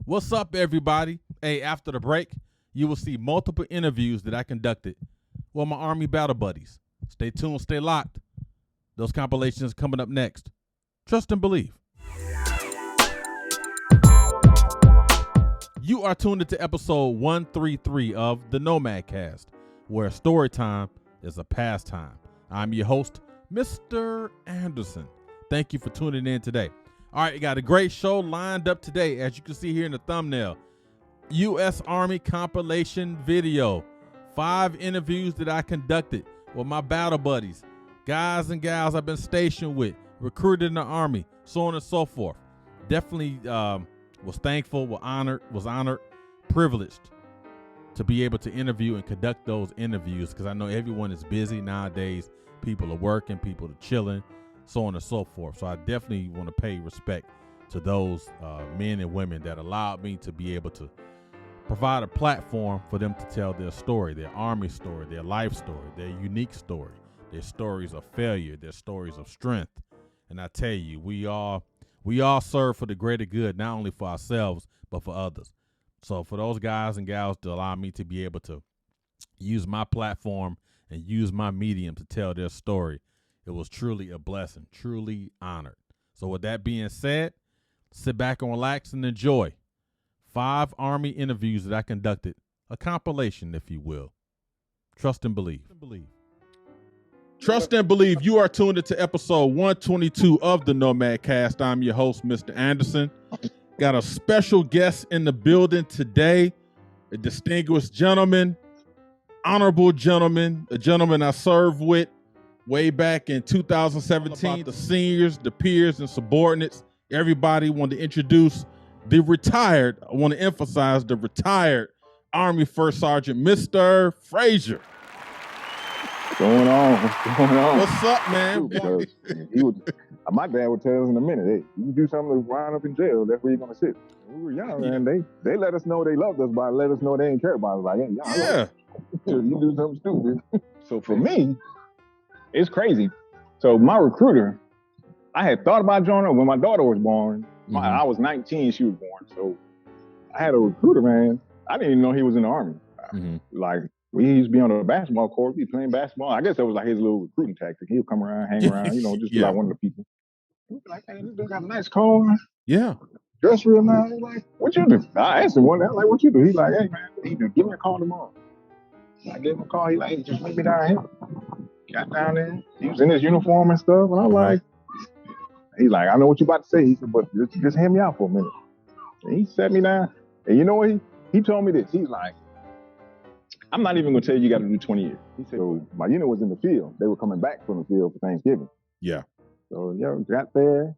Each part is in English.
What's up, everybody? Hey, after the break, you will see multiple interviews that I conducted with my Army battle buddies. Stay tuned, stay locked. Those compilations coming up next. Trust and believe. You are tuned into episode 133 of the Nomad Cast, where story time is a pastime. I'm your host, Mr. Anderson. Thank you for tuning in today. All right, we got a great show lined up today, as you can see here in the thumbnail. U.S. Army compilation video. 5 interviews that I conducted with my battle buddies, guys and gals I've been stationed with, recruited in the Army, so on and so forth. Definitely was thankful, was honored, privileged to be able to interview and conduct those interviews, because I know everyone is busy nowadays. People are working, people are chilling, so on and so forth. So I definitely want to pay respect to those men and women that allowed me to be able to provide a platform for them to tell their story, their Army story, their life story, their unique story, their stories of failure, their stories of strength. And I tell you, we all serve for the greater good, not only for ourselves, but for others. So for those guys and gals to allow me to be able to use my platform and use my medium to tell their story, it was truly a blessing, truly honored. So with that being said, sit back and relax and enjoy 5 Army interviews that I conducted, a compilation, if you will. Trust and believe. Trust and believe. You are tuned into episode 122 of the Nomad Cast. I'm your host, Mr. Anderson. Got a special guest in the building today, a distinguished gentleman, honorable gentleman, a gentleman I served with way back in 2017. The seniors, the peers, and subordinates, everybody wanted to introduce the retired, I want to emphasize the retired Army First Sergeant, Mr. FRAZER. What's going on? What's going on? What's up, man? My dad would tell us in a minute, hey, you do something to wind up in jail, that's where you're going to sit. When we were young, man, they let us know they loved us by let us know they didn't care about us. Like, hey, yeah. You do something stupid. So for me, it's crazy. So my recruiter, I had thought about joining when my daughter was born. I was 19, she was born. So I had a recruiter, man. I didn't even know he was in the Army. Like, we used to be on the basketball court, be playing basketball. I guess that was like his little recruiting tactic. He would come around, hang around, just be like one of the people. He'd be like, hey, this dude got a nice car. Yeah. Dress real nice. He's like, what you do? I asked him one day, like, what you do? He's like, hey, man, give me a call tomorrow. I gave him a call. He's like, hey, just meet me down here. Got down there. He was in his uniform and stuff. And I'm like, he's like, I know what you about to say. He said, but just hear me out for a minute. And he sat me down. And you know what? He told me this. He's like, I'm not even going to tell you got to do 20 years. He said, so my unit was in the field. They were coming back from the field for Thanksgiving. Yeah. So, got there.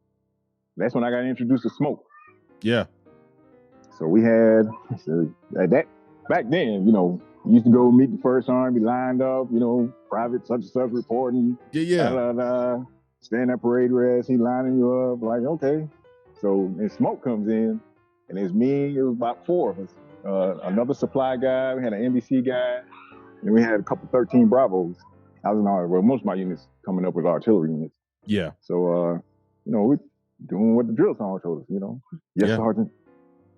That's when I got introduced to smoke. Yeah. So we had, back then, used to go meet the First Army, lined up, private such and such reporting. Yeah. Stand at parade rest, he lining you up, like, okay. So then smoke comes in, and it's me, it was about 4 of us. Another supply guy, we had an NBC guy, and we had a couple 13 Bravos. I was in most of my units coming up with artillery units. Yeah. So, we're doing what the drill song told us, Yes, Sergeant.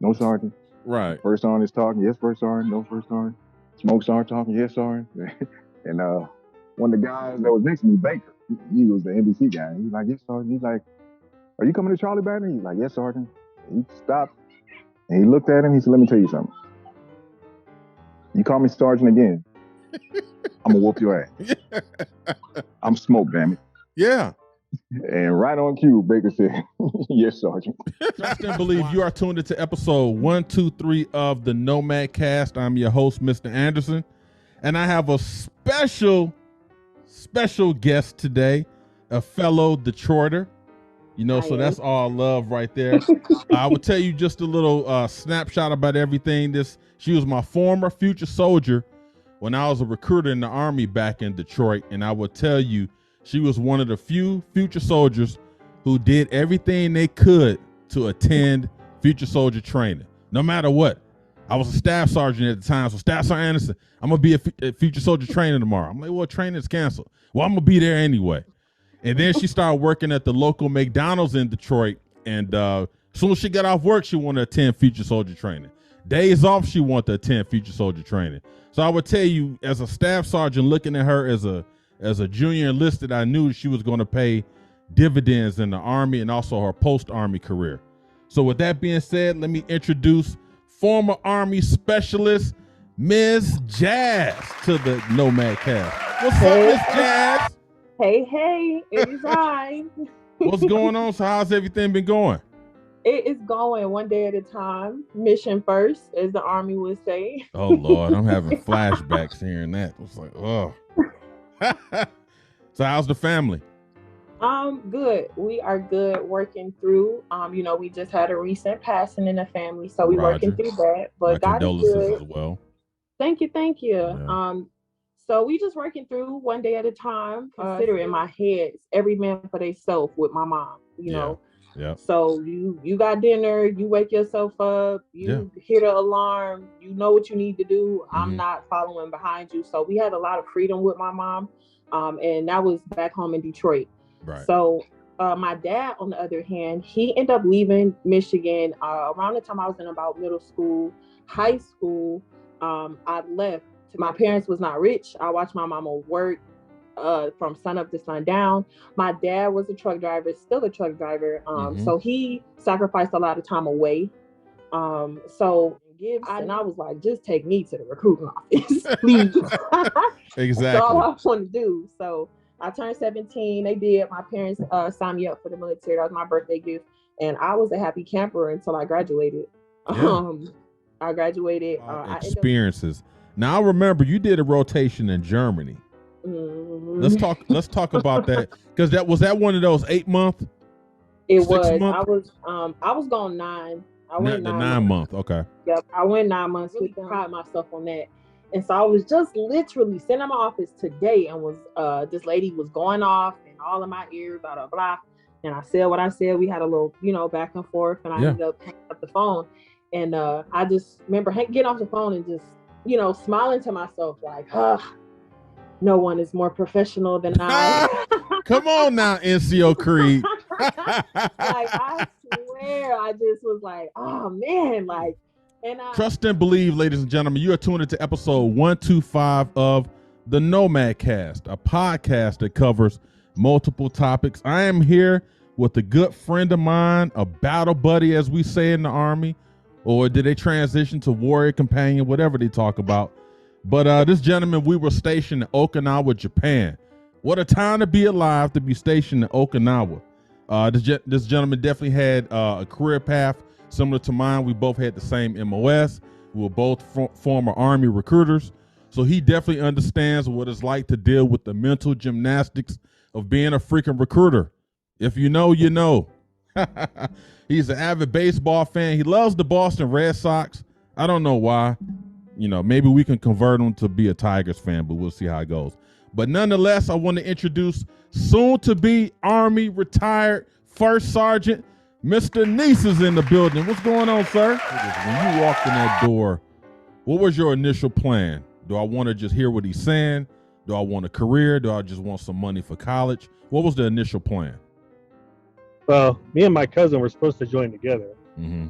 No, Sergeant. Right. First Sergeant is talking. Yes, First Sergeant. No, First Sergeant. Smoke Sergeant talking. Yes, Sergeant. And one of the guys that was next to me, Baker, he was the NBC guy. He's like, yes, Sergeant. He's like, are you coming to Charlie Battery? He's like, yes, Sergeant. And he stopped, and he looked at him. He said, let me tell you something. You call me Sergeant again, I'm going to whoop your ass. I'm Smoke, damn it. Yeah. And right on cue, Baker said, yes, Sergeant. Trust and believe. You are tuned into episode 123 of the Nomad Cast. I'm your host, Mr. Anderson. And I have a special guest today, a fellow Detroiter. So that's all love right there. I will tell you just a little snapshot about everything. She was my former future soldier when I was a recruiter in the Army back in Detroit. And I will tell you, she was one of the few future soldiers who did everything they could to attend future soldier training, no matter what. I was a staff sergeant at the time, so Staff Sergeant Anderson, I'm going to be a future soldier training tomorrow. I'm like, well, training is canceled. Well, I'm going to be there anyway. And then she started working at the local McDonald's in Detroit, and Soon as she got off work, she wanted to attend future soldier training. Days off, she wanted to attend future soldier training. So I would tell you, as a staff sergeant, looking at her as a junior enlisted, I knew she was going to pay dividends in the Army and also her post-Army career. So with that being said, let me introduce former Army specialist, Ms. Jazz, to the Nomad Cast. What's up, Ms. Jazz? Hey, it is I. What's going on? So how's everything been going? It is going one day at a time. Mission first, as the Army would say. Oh, Lord, I'm having flashbacks hearing that. It's like, oh. So how's the family? Good. We are good working through. We just had a recent passing in the family, so we're working through that. But my God is good. as well. Thank you. Yeah. So we just working through one day at a time. Consider in my head, every man for themselves with my mom, you know. Yeah. So you got dinner, you wake yourself up, you hear the alarm, you know what you need to do. Mm-hmm. I'm not following behind you. So we had a lot of freedom with my mom. And that was back home in Detroit. Right. So my dad, on the other hand, he ended up leaving Michigan around the time I was in about middle school, high school. I left. My parents was not rich. I watched my mama work from sun up to sun down. My dad was a truck driver, still a truck driver. So he sacrificed a lot of time away. And I was like, just take me to the recruiting office, please. Exactly. That's all I want to do. So I turned 17. They did. My parents signed me up for the military. That was my birthday gift. And I was a happy camper until I graduated. Yeah. I graduated. Experiences. Now I remember you did a rotation in Germany. Mm-hmm. Let's talk about that, because that was one of those 8 month. It was. I was gone 9. I went 9 months. Okay. Yep. I went 9 months. Really pride myself on that. And so I was just literally sitting in my office today, and was this lady was going off in all of my ears, blah blah blah. And I said what I said. We had a little, back and forth, and I ended up hanging up the phone. And I just remember getting off the phone and just, smiling to myself like, no one is more professional than I. Come on now, NCO Creed. Like, I swear, I just was like, oh man, like, and trust and believe, ladies and gentlemen. You are tuned into episode 125 of the Nomad Cast, a podcast that covers multiple topics. I am here with a good friend of mine, a battle buddy, as we say in the Army, or did they transition to warrior companion, whatever they talk about. But this gentleman, we were stationed in Okinawa, Japan. What a time to be alive to be stationed in Okinawa. This gentleman definitely had a career path similar to mine. We both had the same MOS. We were both former Army recruiters. So he definitely understands what it's like to deal with the mental gymnastics of being a freaking recruiter. If you know, you know. He's an avid baseball fan. He loves the Boston Red Sox. I don't know why. Maybe we can convert him to be a Tigers fan, but we'll see how it goes. But nonetheless, I want to introduce soon-to-be Army retired First Sergeant, Mr. NEES is in the building. What's going on, sir? When you walked in that door, what was your initial plan? Do I want to just hear what he's saying? Do I want a career? Do I just want some money for college? What was the initial plan? Well, me and my cousin were supposed to join together. Mm-hmm.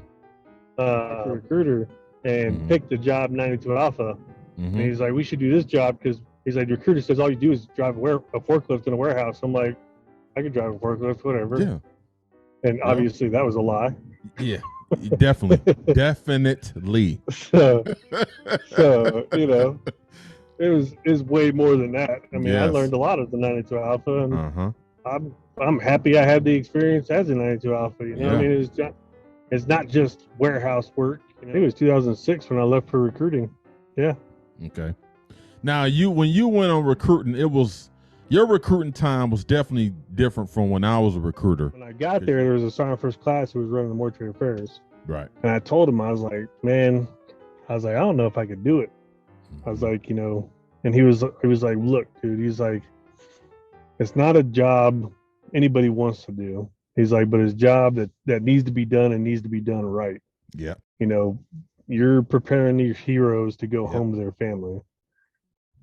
Recruiter, and picked the job 92 Alpha. And he's like, we should do this job because he's like, the recruiter says all you do is drive a forklift in a warehouse. I'm like, I could drive a forklift, whatever. Yeah. And obviously that was a lie. Yeah, definitely. Definitely. So it was way more than that. I mean, I learned a lot of the 92 Alpha, and I'm happy I had the experience as a 92 Alpha. I mean, it's not just warehouse work. I think it was 2006 when I left for recruiting. Yeah. Okay. Now when you went on recruiting, your recruiting time was definitely different from when I was a recruiter. When I got there was a sergeant first class who was running the mortuary affairs. Right. And I told him, I was like, I don't know if I could do it. I was like, and he was like, look, dude, he's like, it's not a job anybody wants to do. He's like, but it's a job that needs to be done and needs to be done right. Yeah. You're preparing these heroes to go home to their family.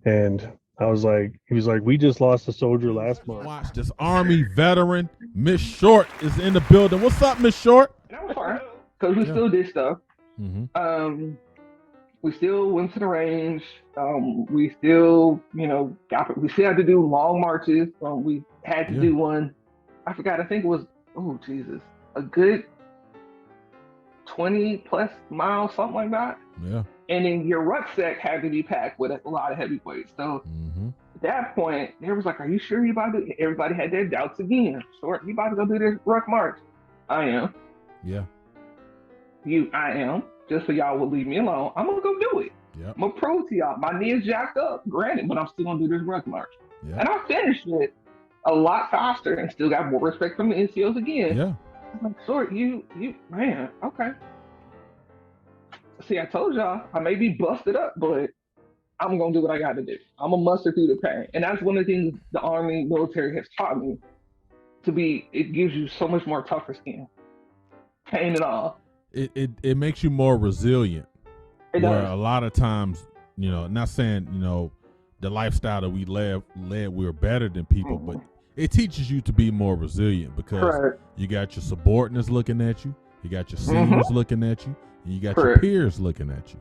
And I was like, he was like, we just lost a soldier last month. Watch this Army veteran, Miss Short, is in the building. What's up, Miss Short? That was fine because we still did stuff. Mm-hmm. We still went to the range. We still, we still had to do long marches. We had to do one. I forgot. I think it was, oh Jesus, a good 20 plus miles, something like that. Yeah. And then your rucksack had to be packed with a lot of heavy weights. So at that point, they was like, "Are you sure you about to?" Everybody had their doubts again. So you about to go do this ruck march? I am. Yeah. I am. Just so y'all will leave me alone. I'm gonna go do it. Yep. I'm a pro to y'all. My knee is jacked up, granted, but I'm still gonna do this ruck march. Yep. And I finished it a lot faster and still got more respect from the NCOs again. Yeah. I'm like, "Sort, you, man, okay." See, I told y'all I may be busted up, but I'm gonna do what I got to do. I'm gonna muster through the pain, and that's one of the things the Army military has taught me. It gives you so much more tougher skin, pain and all. It makes you more resilient. It where does. a lot of times, not saying the lifestyle that we led we're better than people, but it teaches you to be more resilient because you got your subordinates looking at you, you got your seniors looking at you, and you got your peers looking at you.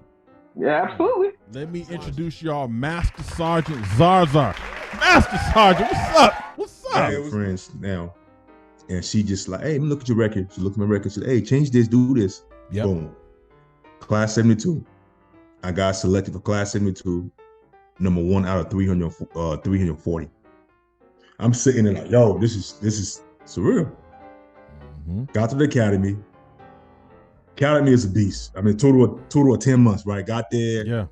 Yeah, absolutely. Let me introduce y'all, Master Sergeant ZARZAR. Master Sergeant, what's up? What's up? I have friends now, and she just like, "Hey, look at your record." She looked at my record, said, "Hey, change this, do this." Yep. Boom. Class 72. I got selected for Class 72, number 1 out of 340. I'm sitting there like, "Yo, this is surreal." Got to the academy. Academy is a beast. I mean, total of 10 months, right? Got there. Yeah.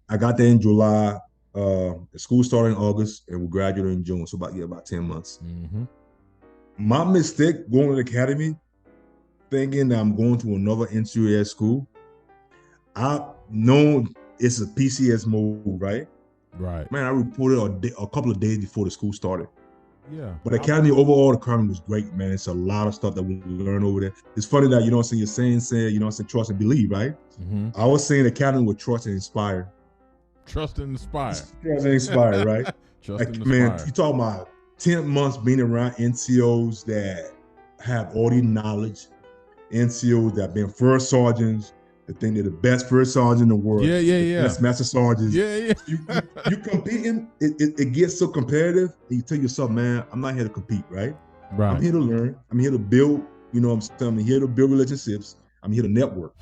I got there in July. The school started in August, and we graduated in June. So about 10 months. My mistake going to the academy, thinking that I'm going to another NCOS school. I know it's a PCS mode, right? Right. Man, I reported a couple of days before the school started. Yeah. But academy overall, the academy was great, man. It's a lot of stuff that we learn over there. It's funny that, you're saying, trust and believe, right? I was saying academy with trust and inspire. Trust and inspire. Trust and inspire, right? Trust and inspire. Man, you talking about 10 months being around NCOs that have all the knowledge, NCOs that have been first sergeants, that think they're the best first sergeant in the world. Yeah. Best master sergeants. Yeah. You competing, it gets so competitive, and you tell yourself, man, I'm not here to compete, right? Right. I'm here to learn. I'm here to build, I'm here to build relationships. I'm here to network.